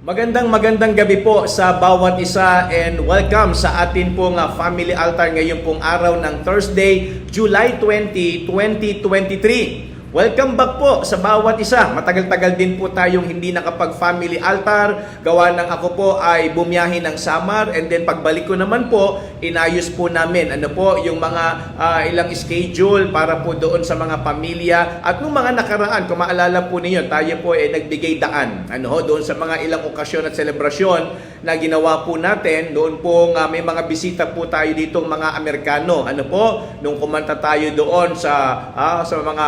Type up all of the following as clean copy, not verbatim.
Magandang gabi po sa bawat isa and welcome sa atin pong family altar ngayon pong araw ng Thursday, July 20, 2023. Welcome back po sa bawat isa. Matagal-tagal din po tayong hindi nakapag-family altar. Gawa ng ako po ay bumiyahe ng Samar and then pagbalik ko naman po, inayos po namin yung mga ilang schedule para po doon sa mga pamilya. At nung mga nakaraan, kung maalala po ninyo, tayo po ay nagbigay daan doon sa mga ilang okasyon at selebrasyon na ginawa po natin. Doon po may mga bisita po tayo ditong mga Amerikano. Nung kumanta tayo doon sa mga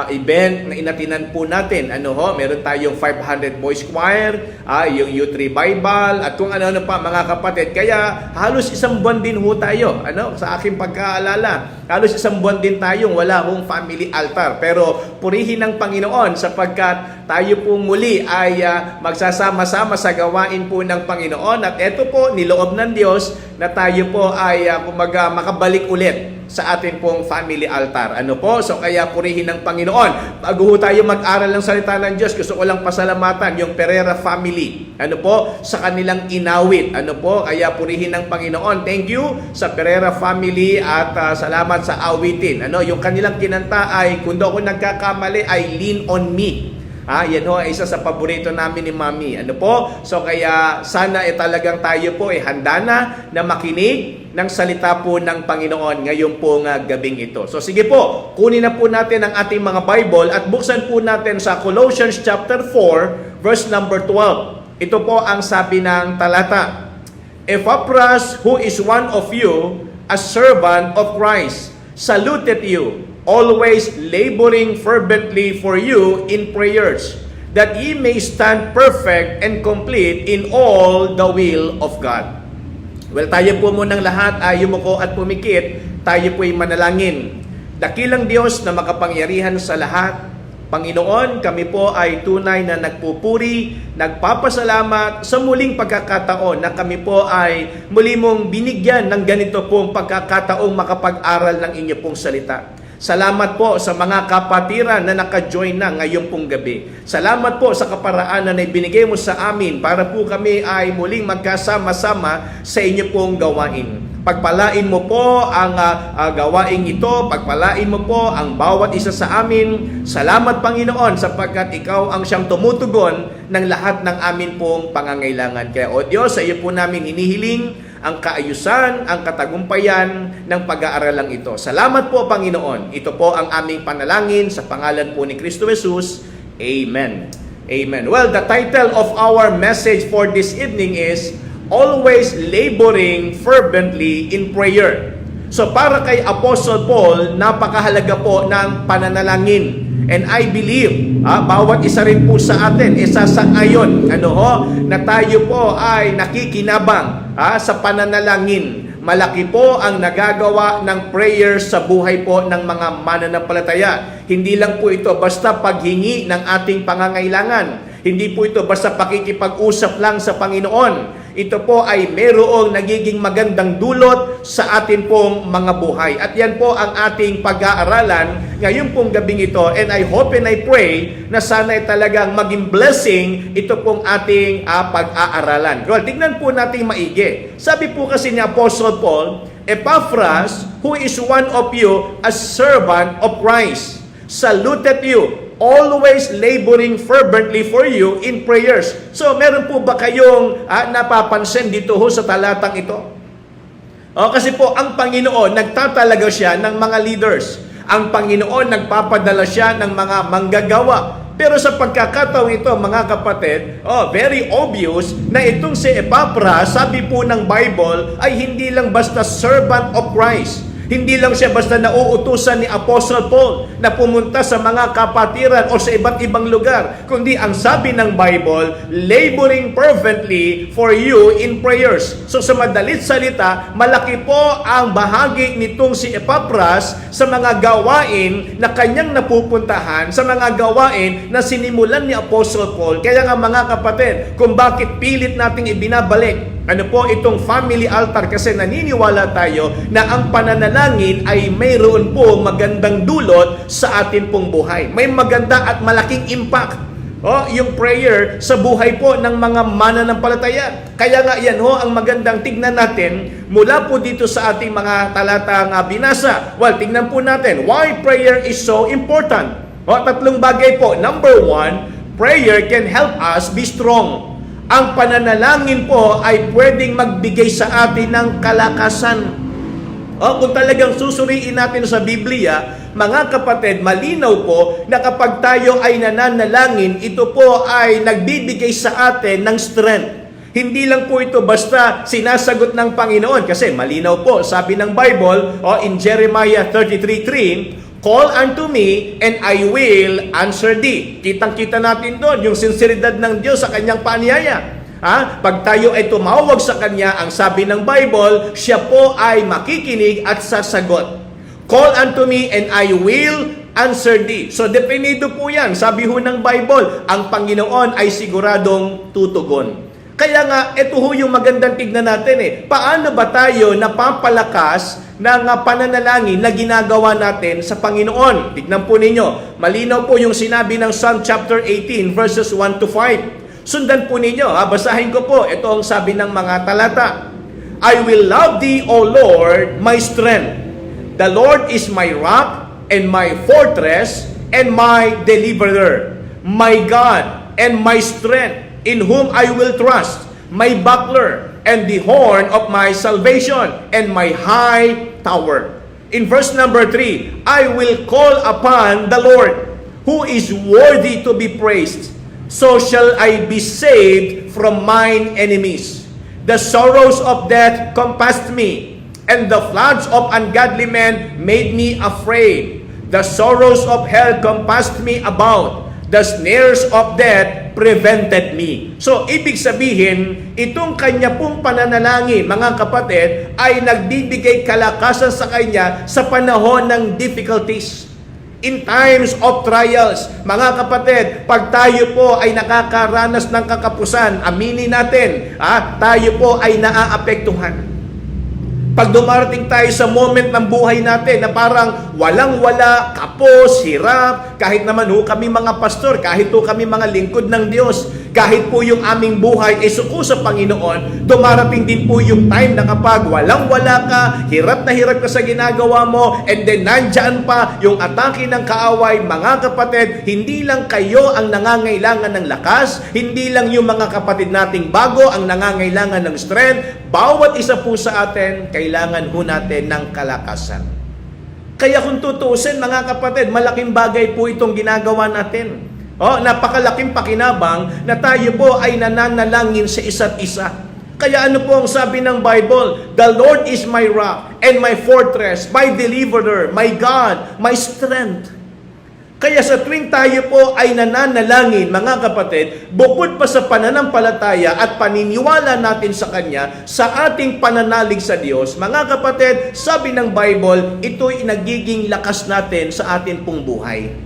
event na inatinan po natin. Meron tayong 500 boys choir, yung U3 Bible, at kung ano-ano pa mga kapatid. Kaya halos isang buwan din ho tayo, sa aking pagkaalala. Halos isang buwan din tayong wala hong family altar. Pero purihin ng Panginoon sapagkat tayo po muli ay magsasama-sama sa gawain po ng Panginoon. At ito po, niloob ng Diyos na tayo po ay makabalik ulit sa ating pong family altar. So kaya purihin ng Panginoon. Bago tayo mag-aral ng salita ng Diyos, gusto ko lang pasalamatan yung Pereira family. Sa kanilang inawit. Kaya purihin ng Panginoon. Thank you sa Pereira family at salamat sa awitin. Yung kanilang kinanta ay, kung do ako nagkakamali, ay Lean on Me. Yan ho, isa sa paborito namin ni Mami. So kaya sana talagang tayo po handa na makinig ng salita po ng Panginoon ngayon po gabing ito. So sige po, kunin na po natin ang ating mga Bible at buksan po natin sa Colossians chapter 4, verse number 12. Ito po ang sabi ng talata. Epaphras, who is one of you, a servant of Christ, saluted you, always laboring fervently for you in prayers, that ye may stand perfect and complete in all the will of God. Well, tayo po munang lahat ay yumuko at pumikit, tayo po'y manalangin. Dakilang Diyos na makapangyarihan sa lahat, Panginoon, kami po ay tunay na nagpupuri, nagpapasalamat sa muling pagkakataon na kami po ay muli mong binigyan ng ganito pong pagkakataong makapag-aral ng inyo pong salita. Salamat po sa mga kapatiran na naka-join na ngayon pong gabi. Salamat po sa kaparaanan na ibinigay mo sa amin para po kami ay muling magkasama-sama sa inyo pong gawain. Pagpalain mo po ang gawain ito, pagpalain mo po ang bawat isa sa amin. Salamat Panginoon sapagkat ikaw ang siyang tumutugon ng lahat ng amin pong pangangailangan. Kaya o Diyos, sa iyo po namin hinihiling ang kaayusan, ang katagumpayan ng pag-aaralang ito. Salamat po Panginoon. Ito po ang aming panalangin sa pangalan po ni Kristo Jesus. Amen. Amen. Well, the title of our message for this evening is Always Laboring Fervently in Prayer. So para kay Apostle Paul, napakahalaga po ng pananalangin. And I believe, bawat isa rin po sa atin, isasang-ayon, na tayo po ay nakikinabang sa pananalangin. Malaki po ang nagagawa ng prayer sa buhay po ng mga mananampalataya. Hindi lang po ito basta paghingi ng ating pangangailangan. Hindi po ito basta pakikipag-usap lang sa Panginoon. Ito po ay mayroong nagiging magandang dulot sa atin pong mga buhay. At yan po ang ating pag-aaralan ngayon pong gabing ito. And I hope and I pray na sana ay talagang maging blessing ito pong ating pag-aaralan. Well, tignan po natin maigi. Sabi po kasi ni Apostle Paul, Epaphras, who is one of you, a servant of Christ, saluted you, always laboring fervently for you in prayers. So, meron po ba kayong napapansin dito sa talatang ito? Kasi po, ang Panginoon, nagtatalaga siya ng mga leaders. Ang Panginoon, nagpapadala siya ng mga manggagawa. Pero sa pagkakataong ito, mga kapatid, very obvious na itong si Epaphras, sabi po ng Bible, ay hindi lang basta servant of Christ. Hindi lang siya basta nauutusan ni Apostle Paul na pumunta sa mga kapatiran o sa iba't ibang lugar. Kundi ang sabi ng Bible, laboring fervently for you in prayers. So sa madalit salita, malaki po ang bahagi nitong si Epaphras sa mga gawain na kanyang napupuntahan, sa mga gawain na sinimulan ni Apostle Paul. Kaya nga mga kapatid, kung bakit pilit nating ibinabalik itong family altar, kasi naniniwala tayo na ang pananalangin ay mayroon po magandang dulot sa atin pong buhay. May maganda at malaking impact yung prayer sa buhay po ng mga mananampalataya. Kaya nga yan ang magandang tignan natin mula po dito sa ating mga talatang binasa. Well, tignan po natin why prayer is so important. Tatlong bagay po. Number one, prayer can help us be strong. Ang pananalangin po ay pwedeng magbigay sa atin ng kalakasan. Kung talagang susuriin natin sa Biblia, mga kapatid, malinaw po na kapag tayo ay nananalangin, ito po ay nagbibigay sa atin ng strength. Hindi lang po ito basta sinasagot ng Panginoon. Kasi malinaw po, sabi ng Bible, in Jeremiah 33:3, "Call unto me, and I will answer thee." Kitang-kita natin doon yung sinseridad ng Diyos sa kanyang paanyaya. Pag tayo ay tumawag sa Kanya, ang sabi ng Bible, siya po ay makikinig at sasagot. Call unto me and I will answer thee. So, definido po yan. Sabi ho ng Bible, ang Panginoon ay siguradong tutugon. Kaya nga, ito ho yung magandang tignan natin Paano ba tayo napapalakas ng pananalangin na ginagawa natin sa Panginoon? Tignan po ninyo. Malinaw po yung sinabi ng Psalm chapter 18 verses 1 to 5. Sundan po ninyo, basahin ko po. Ito ang sabi ng mga talata. "I will love thee, O Lord, my strength. The Lord is my rock and my fortress and my deliverer, my God and my strength, in whom I will trust, my buckler and the horn of my salvation and my high tower." In verse number 3, "I will call upon the Lord, who is worthy to be praised. So shall I be saved from mine enemies. The sorrows of death compassed me, and the floods of ungodly men made me afraid. The sorrows of hell compassed me about. The snares of death prevented me." So, ibig sabihin, itong kanya pong pananalangin, mga kapatid, ay nagbibigay kalakasan sa kanya sa panahon ng difficulties. In times of trials, mga kapatid, pag tayo po ay nakakaranas ng kakapusan, aminin natin, tayo po ay naaapektuhan. Pag dumarating tayo sa moment ng buhay natin na parang walang-wala, kapos, hirap, kahit naman kami mga pastor, kahit kami mga lingkod ng Diyos, kahit po yung aming buhay ay suko sa Panginoon, dumarating din po yung time na kapag walang-wala ka, hirap na hirap ka sa ginagawa mo, and then nandyan pa yung atake ng kaaway, mga kapatid, hindi lang kayo ang nangangailangan ng lakas, hindi lang yung mga kapatid nating bago ang nangangailangan ng strength, bawat isa po sa atin, kailangan ho natin ng kalakasan. Kaya kung tutuusin, mga kapatid, malaking bagay po itong ginagawa natin. Napakalaking pakinabang na tayo po ay nananalangin sa isa't isa. Kaya ano po ang sabi ng Bible? "The Lord is my rock and my fortress, my deliverer, my God, my strength." Kaya sa tuwing tayo po ay nananalangin, mga kapatid, bukod pa sa pananampalataya at paniniwala natin sa Kanya, sa ating pananalig sa Diyos, mga kapatid, sabi ng Bible, ito'y nagiging lakas natin sa atin pong buhay.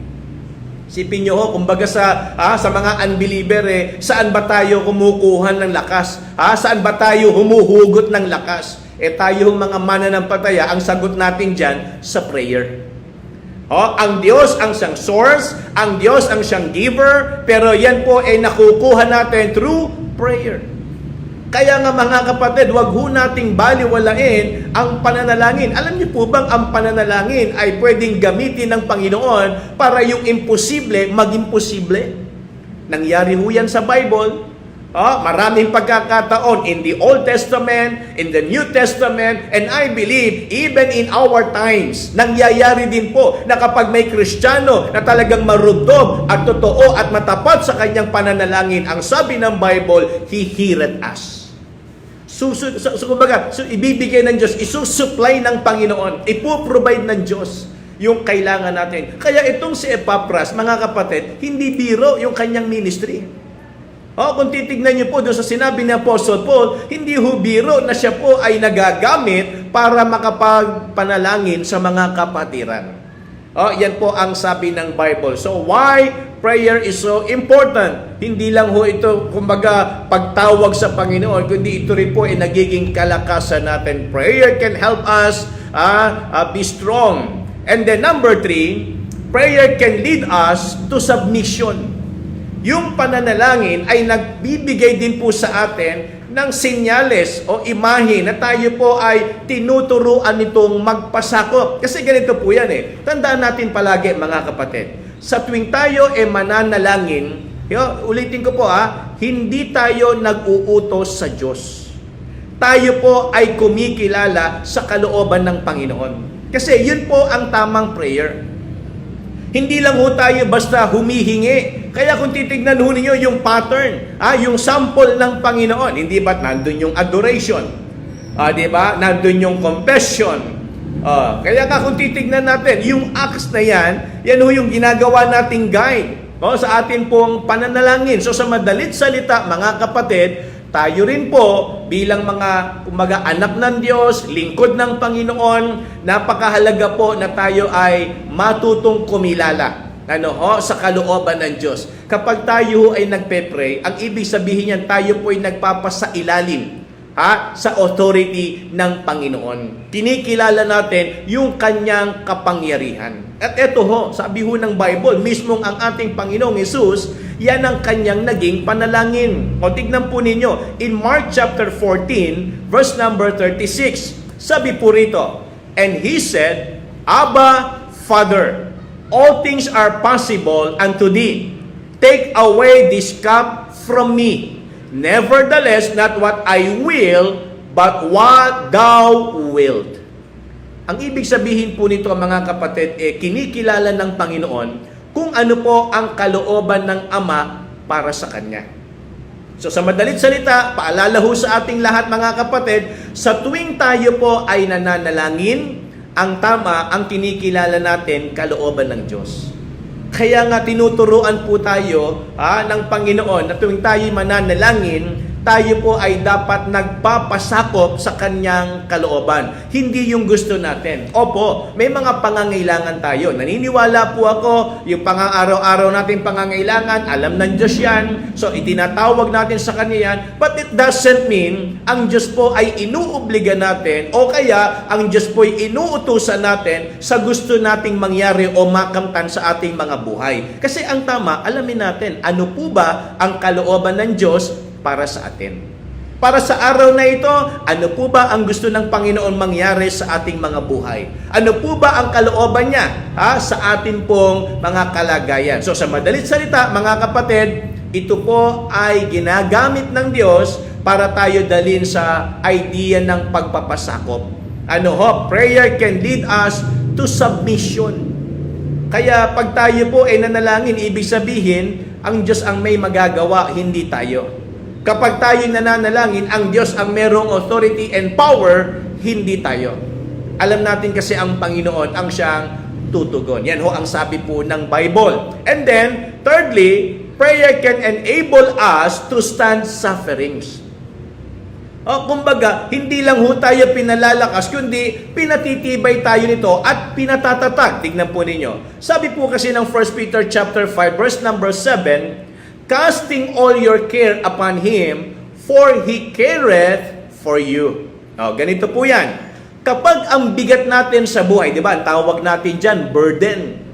Sipin nyo kumbaga sa mga unbeliever, saan ba tayo kumukuha ng lakas? Saan ba tayo humuhugot ng lakas? Tayo mga mananampalataya, ang sagot natin dyan sa prayer. Ang Diyos ang siyang source, ang Diyos ang siyang giver, pero yan po ay nakukuha natin through prayer. Kaya nga mga kapatid, wag ho nating baliwalain ang pananalangin. Alam niyo po bang ang pananalangin ay pwedeng gamitin ng Panginoon para yung imposible maging posible? Nangyari ho yan sa Bible. Maraming pagkakataon in the Old Testament, in the New Testament, and I believe even in our times, nangyayari din po na kapag may Kristiyano na talagang marubdob at totoo at matapat sa kanyang pananalangin, ang sabi ng Bible, He heareth us. Kumbaga, ibibigay ng Diyos, isusupply ng Panginoon, ipoprovide ng Diyos yung kailangan natin. Kaya itong si Epaphras, mga kapatid, hindi biro yung kanyang ministry. Kung titignan niyo po doon sa sinabi ni Apostle Paul, hindi ho biro na siya po ay nagagamit para makapagpanalangin sa mga kapatiran. Yan po ang sabi ng Bible. So why prayer is so important? Hindi lang ho ito, kumbaga, pagtawag sa Panginoon, kundi ito rin po ay nagiging kalakasan natin. Prayer can help us be strong. And then number 3, prayer can lead us to submission. Yung pananalangin ay nagbibigay din po sa atin ng senyales o imahe na tayo po ay tinuturuan nitong magpasakop. Kasi ganito po yan Tandaan natin palagi mga kapatid. Sa tuwing tayo mananalangin, ulitin ko po hindi tayo nag-uutos sa Diyos. Tayo po ay kumikilala sa kalooban ng Panginoon. Kasi yun po ang tamang prayer. Hindi lang ho tayo basta humihingi. Kaya kung titignan ho ninyo yung pattern, yung sample ng Panginoon, hindi ba't nandun yung adoration? Di ba? Nandun yung confession. Kaya kung titignan natin, yung acts na yan ho yung ginagawa nating guide sa atin pong pananalangin. So sa madalit salita, mga kapatid, tayo rin po bilang mga anak ng Diyos, lingkod ng Panginoon, napakahalaga po na tayo ay matutong kumilala sa kalooban ng Diyos. Kapag tayo ay nagpe-pray, ang ibig sabihin niyan, tayo po ay nagpapasailalim sa authority ng Panginoon. Kinikilala natin yung kanyang kapangyarihan. At eto sabi ng Bible, mismong ang ating Panginoong Hesus, yan ang kanyang naging panalangin. O tignan po ninyo, in Mark chapter 14, verse number 36, sabi po rito, and he said, Abba, Father, all things are possible unto thee. Take away this cup from me. Nevertheless, not what I will, but what thou wilt. Ang ibig sabihin po nito mga kapatid, kinikilala ng Panginoon kung ano po ang kalooban ng Ama para sa Kanya. So sa madalit salita, paalala ho sa ating lahat mga kapatid, sa tuwing tayo po ay nananalangin, ang tama, ang kinikilala natin, kalooban ng Diyos. Kaya nga tinuturuan po tayo ng Panginoon na tuwing tayo mananalangin, tayo po ay dapat nagpapasakop sa kanyang kalooban. Hindi yung gusto natin. Opo, may mga pangangailangan tayo. Naniniwala po ako, yung pang-araw-araw natin pangangailangan, alam ng Diyos yan. So, itinatawag natin sa Kanya yan. But it doesn't mean ang Diyos po ay inuobliga natin o kaya ang Diyos po ay inuutusan natin sa gusto nating mangyari o makamtan sa ating mga buhay. Kasi ang tama, alamin natin, ano po ba ang kalooban ng Diyos para sa atin. Para sa araw na ito, ano po ba ang gusto ng Panginoon mangyari sa ating mga buhay? Ano po ba ang kalooban niya sa atin pong mga kalagayan? So sa madalit salita, mga kapatid, ito po ay ginagamit ng Diyos para tayo dalhin sa idea ng pagpapasakop. Prayer can lead us to submission. Kaya pag tayo po ay nanalangin, ibig sabihin, ang Diyos ang may magagawa, hindi tayo. Kapag tayo nananalangin, ang Diyos ang merong authority and power, hindi tayo. Alam natin kasi ang Panginoon ang siyang tutugon. Yan ang sabi po ng Bible. And then, thirdly, prayer can enable us to stand sufferings. Kumbaga, hindi lang tayo pinalalakas, kundi pinatitibay tayo nito at pinatatatag. Tignan po ninyo. Sabi po kasi ng 1 Peter chapter 5, verse number 7, casting all your care upon Him, for He careth for you. Ganito po yan. Kapag ang bigat natin sa buhay, di ba, ang tawag natin dyan, burden.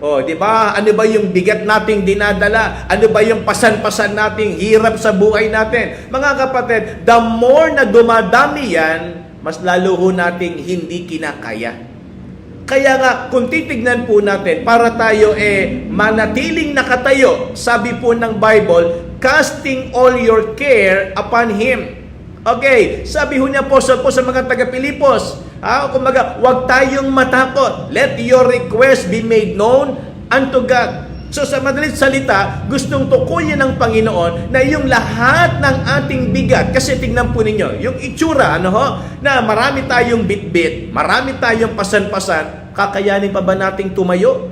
Di ba, ano ba yung bigat nating dinadala? Ano ba yung pasan-pasan nating hirap sa buhay natin? Mga kapatid, the more na dumadami yan, mas lalo ho nating hindi kinakaya. Kaya nga, kung titignan po natin, para tayo manatiling nakatayo, sabi po ng Bible, casting all your care upon Him. Okay, sabi ho niya po sa mga taga-Pilipos, kumbaga, huwag tayong matakot. Let your request be made known unto God. So sa madalit salita, gustong tukuyin ng Panginoon na yung lahat ng ating bigat, kasi tingnan po ninyo, yung itsura, na marami tayong bitbit, marami tayong pasan-pasan, kakayanin pa ba nating tumayo?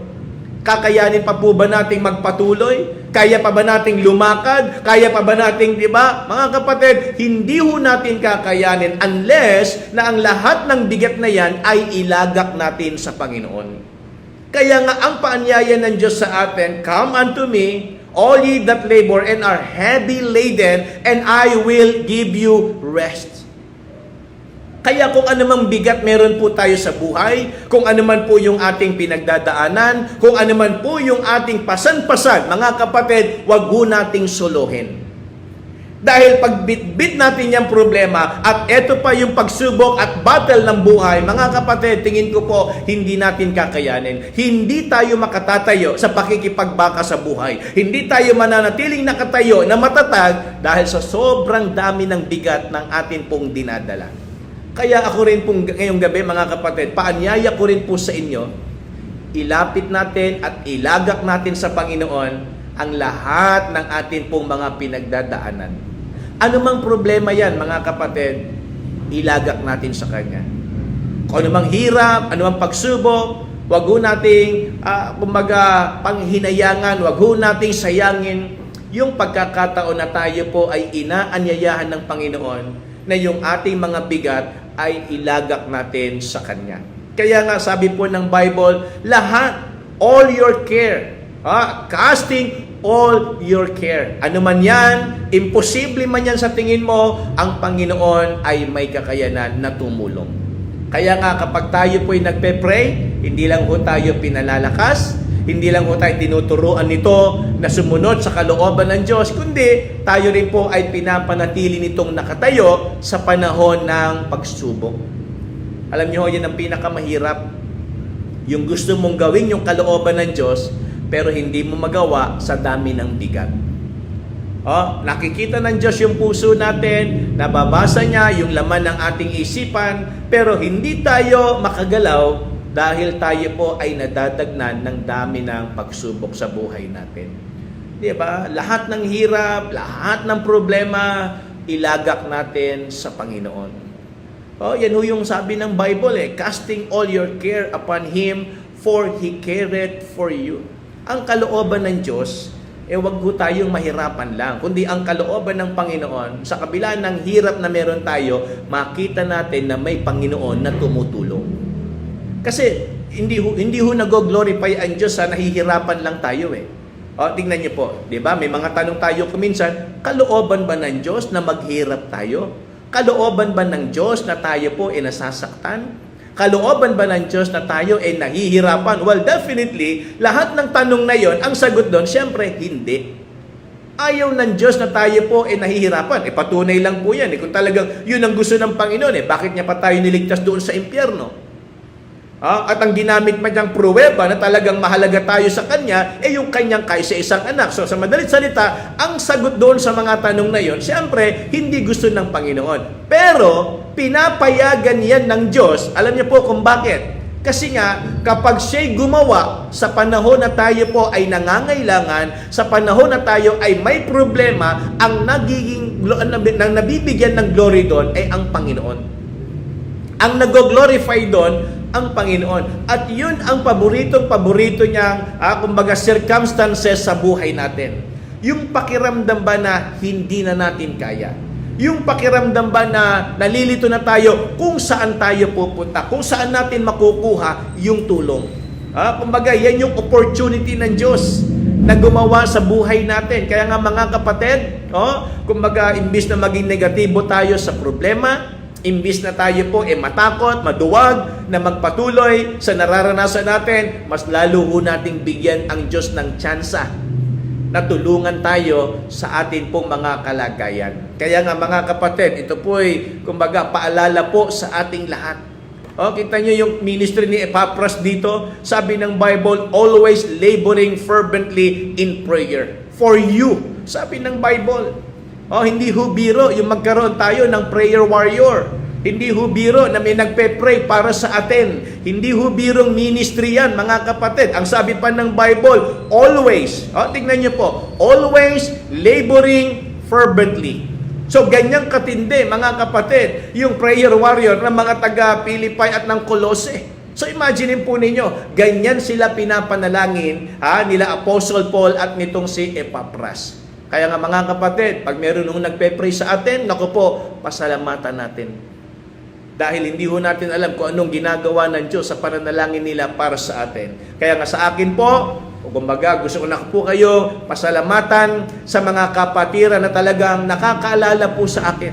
Kakayanin pa po ba nating magpatuloy? Kaya pa ba nating lumakad? Kaya pa ba nating, di ba? Mga kapatid, hindi ho natin kakayanin unless na ang lahat ng bigat na yan ay ilagak natin sa Panginoon. Kaya nga ang paanyaya ng Diyos sa atin, come unto me, all ye that labor and are heavy laden, and I will give you rest. Kaya kung anumang bigat meron po tayo sa buhay, kung anuman po yung ating pinagdadaanan, kung anuman po yung ating pasan-pasan, mga kapatid, wag ho nating suluhin. Dahil pag bit-bit natin yung problema at eto pa yung pagsubok at battle ng buhay, mga kapatid, tingin ko po, hindi natin kakayanin. Hindi tayo makatatayo sa pakikipagbaka sa buhay. Hindi tayo mananatiling nakatayo na matatag dahil sa sobrang dami ng bigat ng atin pong dinadala. Kaya ako rin pong ngayong gabi, mga kapatid, paanyaya ko rin po sa inyo, ilapit natin at ilagak natin sa Panginoon ang lahat ng atin pong mga pinagdadaanan. Ano mang problema yan, mga kapatid, ilagak natin sa Kanya. Kung anumang hirap, anumang pagsubok, wag ho nating, panghinayangan, wag ho nating sayangin yung pagkakataon na tayo po ay inaanyayahan ng Panginoon na yung ating mga bigat ay ilagak natin sa Kanya. Kaya nga sabi po ng Bible, lahat, all your care, casting all your care. Ano man yan, imposible man yan sa tingin mo, ang Panginoon ay may kakayanan na tumulong. Kaya nga kapag tayo po'y nagpe-pray, hindi lang ho tayo pinalalakas, hindi lang ho tayo tinuturuan nito na sumunod sa kalooban ng Diyos, kundi tayo rin po ay pinapanatili nitong nakatayo sa panahon ng pagsubok. Alam niyo, yan ang pinakamahirap. Yung gusto mong gawin yung kalooban ng Diyos, pero hindi mo magawa sa dami ng bigat. Nakikita ng Diyos yung puso natin, nababasa niya yung laman ng ating isipan, pero hindi tayo makagalaw dahil tayo po ay nadadagnan ng dami ng pagsubok sa buhay natin. Di ba? Lahat ng hirap, lahat ng problema, ilagak natin sa Panginoon. Yan ho yung sabi ng Bible, casting all your care upon Him, for He careth for you. Ang kalooban ng Diyos, wag ho tayong mahirapan lang, kundi ang kalooban ng Panginoon, sa kabila ng hirap na meron tayo, makita natin na may Panginoon na tumutulong. Kasi hindi ho nag-glorify ang Diyos sa nahihirapan lang tayo tingnan niyo po, di ba? May mga tanong tayo kuminsan, kalooban ba ng Diyos na maghirap tayo? Kalooban ba ng Diyos na tayo po ay nasasaktan? Kalooban ba ng Diyos na tayo ay nahihirapan? Well, definitely, lahat ng tanong na yon, ang sagot doon, siyempre, hindi. Ayaw ng Diyos na tayo po ay nahihirapan. Patunay lang po yan. Kung talagang yun ang gusto ng Panginoon, bakit niya pa tayo niligtas doon sa impyerno? At ang ginamit pa niyang pruweba na talagang mahalaga tayo sa Kanya, yung Kanyang kaisa-isang anak. So, sa madalit salita, ang sagot doon sa mga tanong na yon, siyempre, hindi gusto ng Panginoon. Pero, pinapayagan yan ng Diyos. Alam niyo po kung bakit? Kasi nga, kapag siya'y gumawa sa panahon na tayo po ay nangangailangan, sa panahon na tayo ay may problema, ang nabibigyan ng glory doon ay ang Panginoon. Ang nag-glorify doon, ang Panginoon. At yun ang paborito niyang, kumbaga, circumstances sa buhay natin. Yung pakiramdam ba na hindi na natin kaya? Yung pakiramdam ba na nalilito na tayo kung saan tayo pupunta? Kung saan natin makukuha yung tulong? Kumbaga, yan yung opportunity ng Diyos na gumawa sa buhay natin. Kaya nga mga kapatid, kumbaga, imbis na maging negatibo tayo sa problema, imbis na tayo po matakot, maduwag, na magpatuloy sa nararanasan natin, mas lalo ho nating bigyan ang Diyos ng tsansa na tulungan tayo sa atin pong mga kalagayan. Kaya nga mga kapatid, ito po kumbaga, paalala po sa ating lahat. Kita nyo yung ministry ni Epaphras dito, sabi ng Bible, always laboring fervently in prayer for you. Sabi ng Bible. Hindi ho biro yung magkaroon tayo ng prayer warrior. Hindi ho biro na may nagpe-pray para sa atin. Hindi ho birong ministry yan, mga kapatid. Ang sabi pa ng Bible, always, tingnan nyo po, always laboring fervently. So, ganyang katindi, mga kapatid, yung prayer warrior ng mga taga-Pilipay at ng Colossae. So, imagine po ninyo, ganyan sila pinapanalangin nila Apostle Paul at nitong si Epaphras. Kaya nga mga kapatid, pag meron nung nagpe-pray sa atin, naku po, pasalamatan natin. Dahil hindi ho natin alam kung anong ginagawa ng Diyos sa pananalangin nila para sa atin. Kaya nga sa akin po, kumbaga gusto ko na po kayo pasalamatan sa mga kapatiran na talagang nakakaalala po sa akin.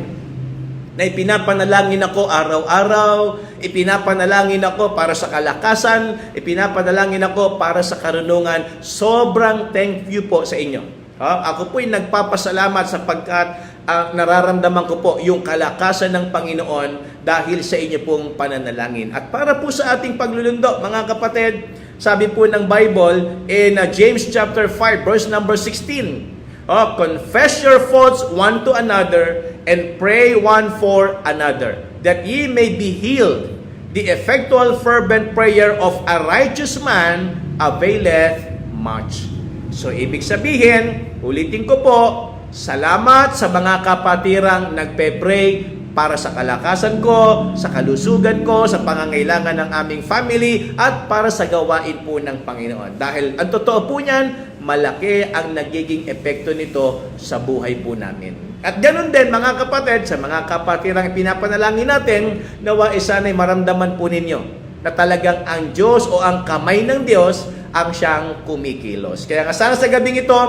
na ipinapanalangin ako araw-araw, ipinapanalangin ako para sa kalakasan, ipinapanalangin ako para sa karunungan. Sobrang thank you po sa inyo. Ako po'y nagpapasalamat sapagkat nararamdaman ko po yung kalakasan ng Panginoon dahil sa inyo pong pananalangin. At para po sa ating paglulundo, mga kapatid, sabi po ng Bible in James chapter 5 verse number 16, confess your faults one to another and pray one for another, that ye may be healed. The effectual fervent prayer of a righteous man availeth much. So, ibig sabihin, ulitin ko po, salamat sa mga kapatirang nagpe-pray para sa kalakasan ko, sa kalusugan ko, sa pangangailangan ng aming family, at para sa gawain po ng Panginoon. Dahil ang totoo po niyan, malaki ang nagiging epekto nito sa buhay po namin. At ganun din mga kapatid, sa mga kapatirang pinapanalangin natin, nawa isana'y maramdaman po ninyo na talagang ang Diyos o ang kamay ng Diyos ang siyang kumikilos. Kaya nga sana sa gabing ito,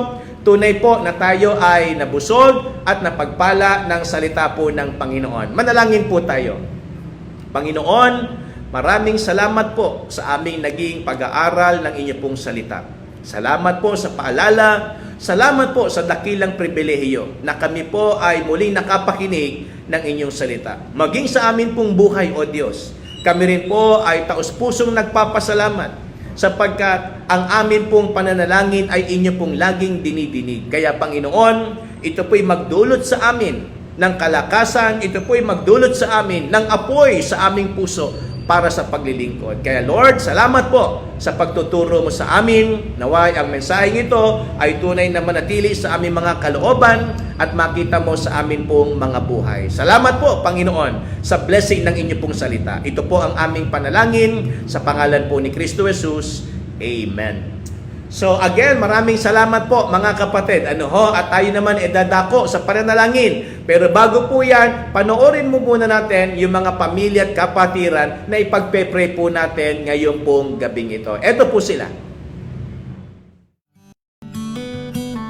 tunay po na tayo ay nabusog at napagpala ng salita po ng Panginoon. Manalangin po tayo. Panginoon, maraming salamat po sa aming naging pag-aaral ng inyo pong salita. Salamat po sa paalala, salamat po sa dakilang pribilehiyo na kami po ay muling nakapakinig ng inyong salita. Maging sa amin pong buhay, O Diyos, kami rin po ay taos-pusong nagpapasalamat sapagkat ang amin pong pananalangin ay inyo pong laging dinidinig. Kaya Panginoon, ito po'y magdulot sa amin ng kalakasan, ito po'y magdulot sa amin ng apoy sa aming puso para sa paglilingkod. Kaya Lord, salamat po sa pagtuturo mo sa amin. Naway ang mensaheng ito ay tunay na manatili sa aming mga kalooban at makita mo sa amin pong mga buhay. Salamat po, Panginoon, sa blessing ng inyo pong salita. Ito po ang aming panalangin sa pangalan po ni Kristo Jesus. Amen. So again, maraming salamat po mga kapatid. At tayo naman dadako sa pananalangin. Pero bago po yan, panoorin mo muna natin yung mga pamilya at kapatiran na ipagpe-pray po natin ngayong pong gabing ito. Ito po sila.